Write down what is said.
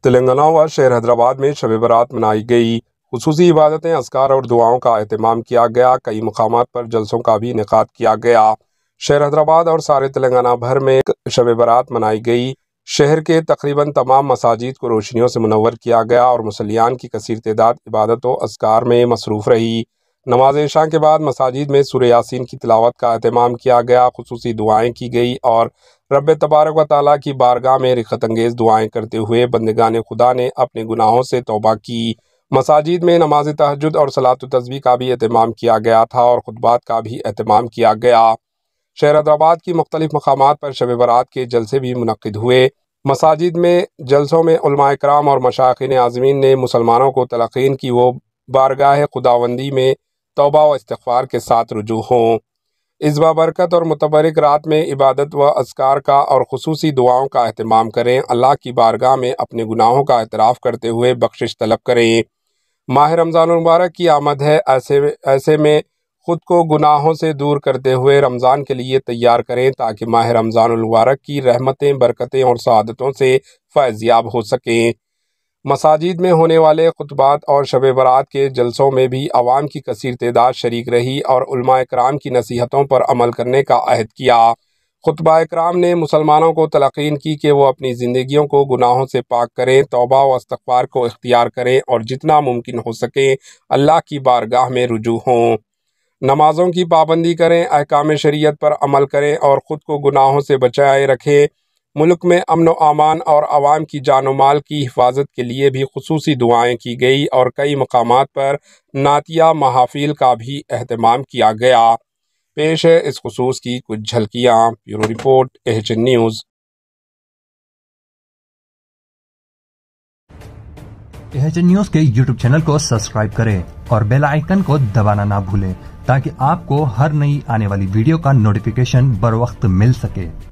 تلنگانہ و شہر حیدرآباد میں شب برات منائی گئی۔ خصوصی عبادتیں، اذکار اور دعاؤں کا اہتمام کیا گیا۔ کئی مقامات پر جلسوں کا بھی انعقاد کیا گیا۔ شہر حیدرآباد اور سارے تلنگانہ بھر میں شب برات منائی گئی۔ شہر کے تقریباً تمام مساجد کو روشنیوں سے منور کیا گیا اور مصلیان کی کثیر تعداد عبادت و اذکار میں مصروف رہی۔ نماز عشاء کے بعد مساجد میں سورہ یاسین کی تلاوت کا اہتمام کیا گیا، خصوصی دعائیں کی گئی اور رب تبارک و تعالیٰ کی بارگاہ میں رغبت انگیز دعائیں کرتے ہوئے بندگان خدا نے اپنے گناہوں سے توبہ کی۔ مساجد میں نماز تہجد اور صلاۃ التسبیح کا بھی اہتمام کیا گیا تھا اور خطبات کا بھی اہتمام کیا گیا۔ شہر حیدرآباد کی مختلف مقامات پر شب برات کے جلسے بھی منعقد ہوئے۔ مساجد میں جلسوں میں علماء کرام اور مشائخین عظمین نے مسلمانوں کو تلقین کی وہ بارگاہ خداوندی میں توبہ و استغفار کے ساتھ رجوع ہوں۔ اس بابرکت اور متبرک رات میں عبادت و اذکار کا اور خصوصی دعاؤں کا اہتمام کریں، اللہ کی بارگاہ میں اپنے گناہوں کا اعتراف کرتے ہوئے بخشش طلب کریں۔ ماہ رمضان المبارک کی آمد ہے، ایسے میں خود کو گناہوں سے دور کرتے ہوئے رمضان کے لیے تیار کریں تاکہ ماہ رمضان المبارک کی رحمتیں، برکتیں اور سعادتوں سے فیض یاب ہو سکیں۔ مساجد میں ہونے والے خطبات اور شب برات کے جلسوں میں بھی عوام کی کثیر تعداد شریک رہی اور علماء کرام کی نصیحتوں پر عمل کرنے کا عہد کیا۔ خطبہ کرام نے مسلمانوں کو تلقین کی کہ وہ اپنی زندگیوں کو گناہوں سے پاک کریں، توبہ و استغفار کو اختیار کریں اور جتنا ممکن ہو سکے اللہ کی بارگاہ میں رجوع ہوں۔ نمازوں کی پابندی کریں، احکام شریعت پر عمل کریں اور خود کو گناہوں سے بچائے رکھیں۔ ملک میں امن و امان اور عوام کی جان و مال کی حفاظت کے لیے بھی خصوصی دعائیں کی گئی اور کئی مقامات پر نعتیہ محافل کا بھی اہتمام کیا گیا۔ پیش ہے اس خصوص کی کچھ جھلکیاں۔ Bureau report AHN news. AHN news کے YouTube چینل کو سبسکرائب کریں اور بیل آئیکن کو دبانا نہ بھولیں تاکہ آپ کو ہر نئی آنے والی ویڈیو کا نوٹیفیکیشن بر وقت مل سکے۔